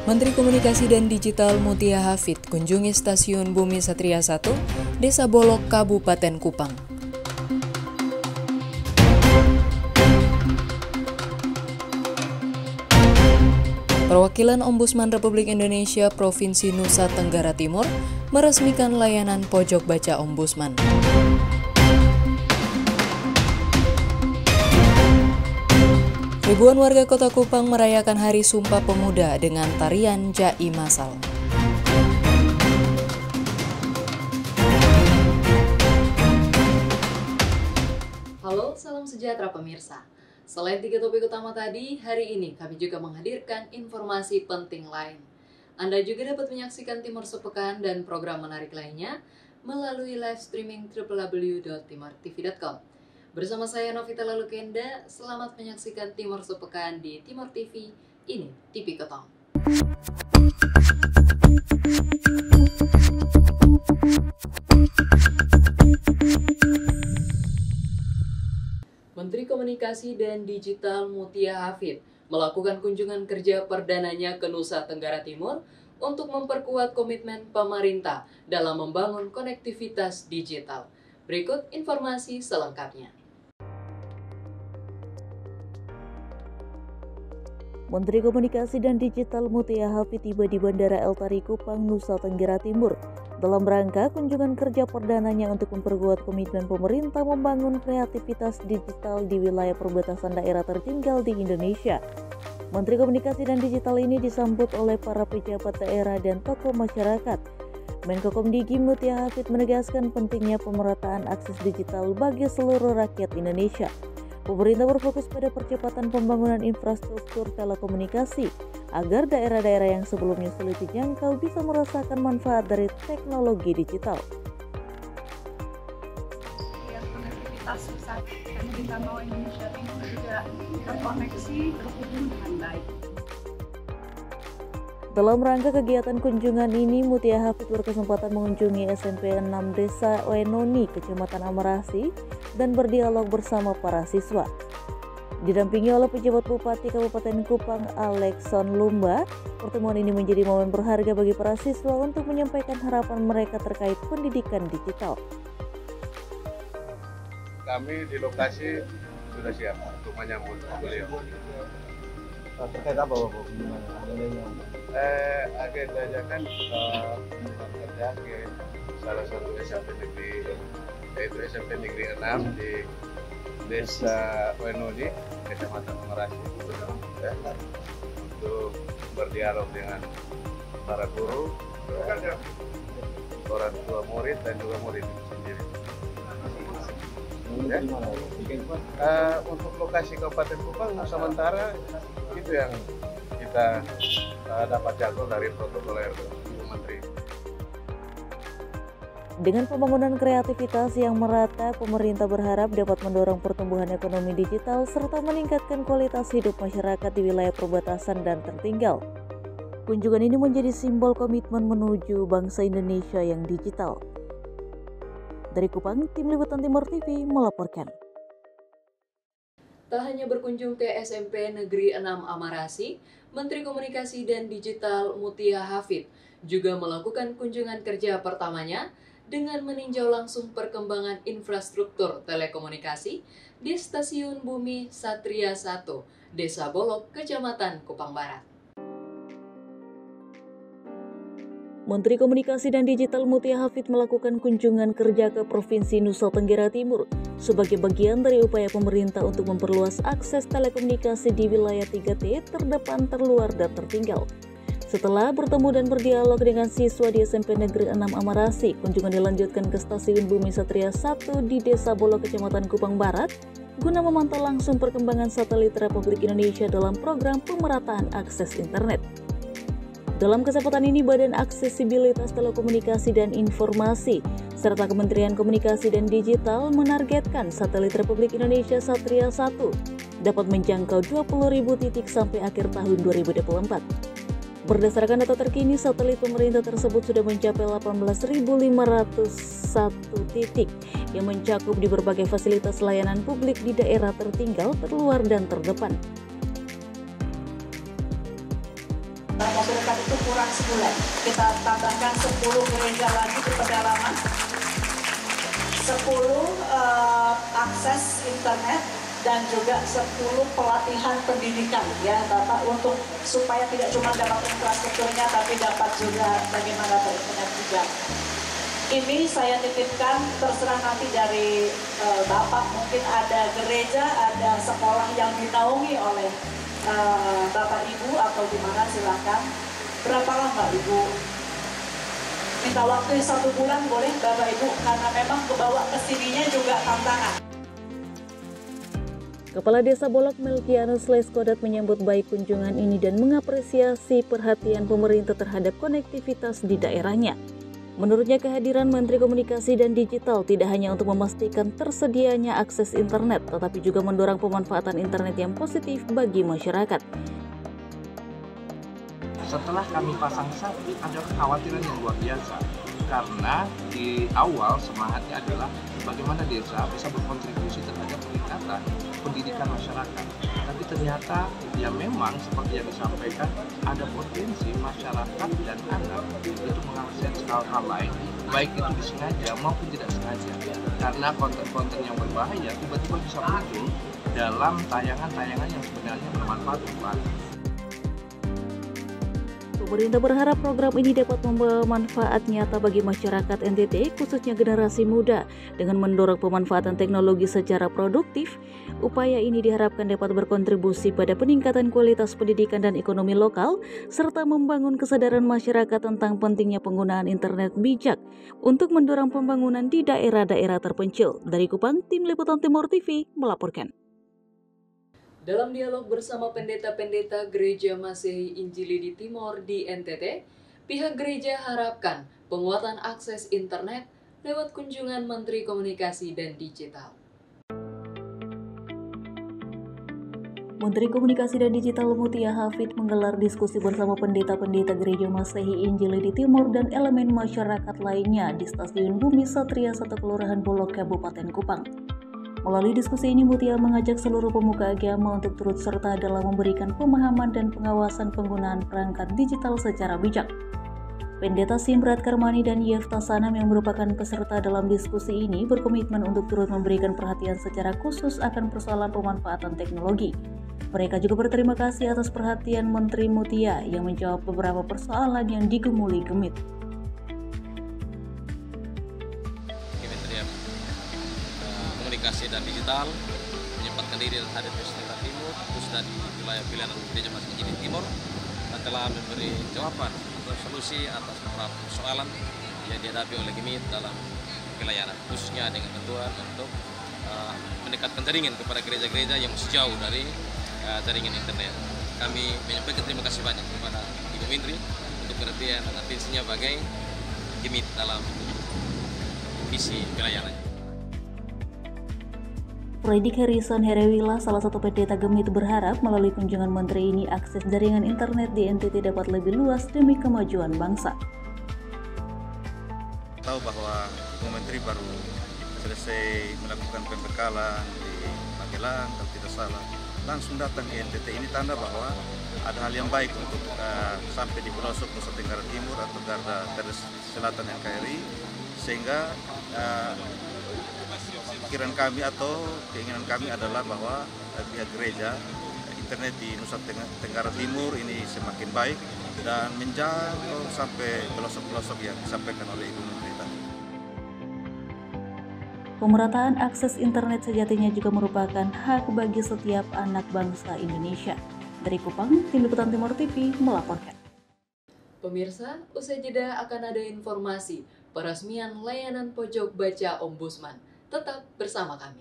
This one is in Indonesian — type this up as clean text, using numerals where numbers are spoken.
Menteri Komunikasi dan Digital Mutia Hafid kunjungi Stasiun Bumi Satria 1, Desa Bolok, Kabupaten Kupang. Perwakilan Ombudsman Republik Indonesia Provinsi Nusa Tenggara Timur meresmikan layanan pojok baca Ombudsman. Ribuan warga Kota Kupang merayakan Hari Sumpah Pemuda dengan tarian Jai Masal. Halo, salam sejahtera pemirsa. Selain 3 topik utama tadi, hari ini kami juga menghadirkan informasi penting lain. Anda juga dapat menyaksikan Timur Sepekan dan program menarik lainnya melalui live streaming www.timortv.com. Bersama saya Novita Lalukenda, selamat menyaksikan Timur Sepekan di Timor TV, ini TV Ketong. Menteri Komunikasi dan Digital Mutia Hafid melakukan kunjungan kerja perdananya ke Nusa Tenggara Timur untuk memperkuat komitmen pemerintah dalam membangun konektivitas digital. Berikut informasi selengkapnya. Menteri Komunikasi dan Digital Mutia Hafid tiba di Bandara El Tari Kupang, Nusa Tenggara Timur dalam rangka kunjungan kerja perdananya untuk memperkuat komitmen pemerintah membangun kreativitas digital di wilayah perbatasan daerah tertinggal di Indonesia. Menteri Komunikasi dan Digital ini disambut oleh para pejabat daerah dan tokoh masyarakat. Menko Komdigi Mutia Hafid menegaskan pentingnya pemerataan akses digital bagi seluruh rakyat Indonesia. Pemerintah berfokus pada percepatan pembangunan infrastruktur telekomunikasi agar daerah-daerah yang sebelumnya sulit dijangkau bisa merasakan manfaat dari teknologi digital. Ya, konektivitas pusat dan kita mau Indonesia Timur juga terkoneksi terhubung dengan baik. Dalam rangka kegiatan kunjungan ini, Mutia Hafid berkesempatan mengunjungi SMP 6 Desa Wenoni, Kecamatan Amarasi, dan berdialog bersama para siswa. Didampingi oleh pejabat Bupati Kabupaten Kupang, Alexson Lumba, pertemuan ini menjadi momen berharga bagi para siswa untuk menyampaikan harapan mereka terkait pendidikan digital. Kami di lokasi sudah siap untuk menyambut beliau. Terkait apa Bapak? Agendanya kan kerja ke salah satu SMP negeri, yaitu SMP Negeri 6 di Desa Wenoni, Kecamatan Amarasi, ya, untuk berdialog dengan para guru, orang tua murid dan juga murid sendiri. Ya. Untuk lokasi Kabupaten Kupang sementara itu yang kita dapat jadwal dari protokoler Menteri. Dengan pembangunan kreativitas yang merata, pemerintah berharap dapat mendorong pertumbuhan ekonomi digital serta meningkatkan kualitas hidup masyarakat di wilayah perbatasan dan tertinggal. Kunjungan ini menjadi simbol komitmen menuju bangsa Indonesia yang digital. Dari Kupang, Tim Liputan Timor TV melaporkan. Tak hanya berkunjung ke SMP Negeri 6 Amarasi, Menteri Komunikasi dan Digital Mutia Hafid juga melakukan kunjungan kerja pertamanya dengan meninjau langsung perkembangan infrastruktur telekomunikasi di Stasiun Bumi Satria 1, Desa Bolok, Kecamatan Kupang Barat. Menteri Komunikasi dan Digital Mutia Hafid melakukan kunjungan kerja ke Provinsi Nusa Tenggara Timur sebagai bagian dari upaya pemerintah untuk memperluas akses telekomunikasi di wilayah 3T terdepan, terluar, dan tertinggal. Setelah bertemu dan berdialog dengan siswa di SMP Negeri 6 Amarasi, kunjungan dilanjutkan ke Stasiun Bumi Satria 1 di Desa Bolok, Kecamatan Kupang Barat, guna memantau langsung perkembangan satelit Republik Indonesia dalam program pemerataan akses internet. Dalam kesempatan ini, Badan Aksesibilitas Telekomunikasi dan Informasi serta Kementerian Komunikasi dan Digital menargetkan satelit Republik Indonesia Satria 1 dapat menjangkau 20.000 titik sampai akhir tahun 2024. Berdasarkan data terkini, satelit pemerintah tersebut sudah mencapai 18.501 titik yang mencakup di berbagai fasilitas layanan publik di daerah tertinggal, terluar, dan terdepan. Masyarakat itu kurang sebulan. Kita tambahkan 10 gereja lagi di pedalaman, 10 akses internet, dan juga 10 pelatihan pendidikan ya Bapak, untuk supaya tidak cuma dapat infrastrukturnya tapi dapat juga bagaimana berinternet juga. Ini saya titipkan, terserah nanti dari Bapak, mungkin ada gereja, ada sekolah yang dinaungi oleh Bapak Ibu atau gimana, silakan. Berapa lama Ibu? Minta waktu 1 bulan boleh Bapak Ibu, karena memang kebawa kesininya juga tantangan. Kepala Desa Bolak Melkianus Leskodat menyambut baik kunjungan ini dan mengapresiasi perhatian pemerintah terhadap konektivitas di daerahnya. Menurutnya, kehadiran Menteri Komunikasi dan Digital tidak hanya untuk memastikan tersedianya akses internet, tetapi juga mendorong pemanfaatan internet yang positif bagi masyarakat. Setelah kami pasang satu, ada kekhawatiran yang luar biasa. Karena di awal semangatnya adalah bagaimana desa bisa berkontribusi terhadap peningkatan pendidikan masyarakat. Tapi ternyata ya memang seperti yang disampaikan, ada potensi masyarakat dan anak itu mengakses hal-hal lain, baik itu disengaja maupun tidak sengaja. Karena konten-konten yang berbahaya tiba-tiba bisa muncul dalam tayangan-tayangan yang sebenarnya bermanfaat untuk anak. Pemerintah berharap program ini dapat membawa manfaat nyata bagi masyarakat NTT, khususnya generasi muda, dengan mendorong pemanfaatan teknologi secara produktif. Upaya ini diharapkan dapat berkontribusi pada peningkatan kualitas pendidikan dan ekonomi lokal, serta membangun kesadaran masyarakat tentang pentingnya penggunaan internet bijak untuk mendorong pembangunan di daerah-daerah terpencil. Dari Kupang, Tim Liputan Timor TV melaporkan. Dalam dialog bersama pendeta-pendeta Gereja Masehi Injili di Timor di NTT, pihak gereja harapkan penguatan akses internet lewat kunjungan Menteri Komunikasi dan Digital. Menteri Komunikasi dan Digital Mutia Hafid menggelar diskusi bersama pendeta-pendeta Gereja Masehi Injili di Timor dan elemen masyarakat lainnya di Stasiun Bumi Satria 1 Kelurahan Bolok, Kabupaten Kupang. Melalui diskusi ini, Mutia mengajak seluruh pemuka agama untuk turut serta dalam memberikan pemahaman dan pengawasan penggunaan perangkat digital secara bijak. Pendeta Simrat Karmani dan Yefta Sanam yang merupakan peserta dalam diskusi ini berkomitmen untuk turut memberikan perhatian secara khusus akan persoalan pemanfaatan teknologi. Mereka juga berterima kasih atas perhatian Menteri Mutia yang menjawab beberapa persoalan yang digumuli gemit. Komunikasi dan Digital menyempatkan diri dan hadir di Nusa Timur, khususnya di wilayah pilihan Gereja Masehi Injili Timor, dan telah memberi jawaban atau solusi atas beberapa persoalan yang dihadapi oleh GEMIT dalam pelayanan, khususnya dengan ketentuan untuk mendekatkan jaringan kepada gereja-gereja yang masih jauh dari jaringan internet. Kami menyampaikan terima kasih banyak kepada Ibu Menteri untuk perhatian dan atensinya bagi GEMIT dalam visi pelayanannya. Fredrik Harrison Herewila, salah satu pendeta GEMIT, berharap melalui kunjungan menteri ini akses jaringan internet di NTT dapat lebih luas demi kemajuan bangsa. Tahu bahwa Ibu Menteri baru selesai melakukan pembekalan di Magelang, kalau tidak salah, langsung datang ke NTT. Ini tanda bahwa ada hal yang baik untuk sampai di pelosok Nusa Tenggara Timur atau Garda Selatan NKRI, sehingga pikiran kami atau keinginan kami adalah bahwa pihak gereja internet di Nusa Tenggara Timur ini semakin baik dan menjangkau sampai pelosok-pelosok yang disampaikan oleh Ibu Menteri tadi. Pemerataan akses internet sejatinya juga merupakan hak bagi setiap anak bangsa Indonesia. Dari Kupang, Tim Liputan Timor TV melaporkan. Pemirsa, usai jeda akan ada informasi peresmian layanan pojok baca Ombudsman. Tetap bersama kami.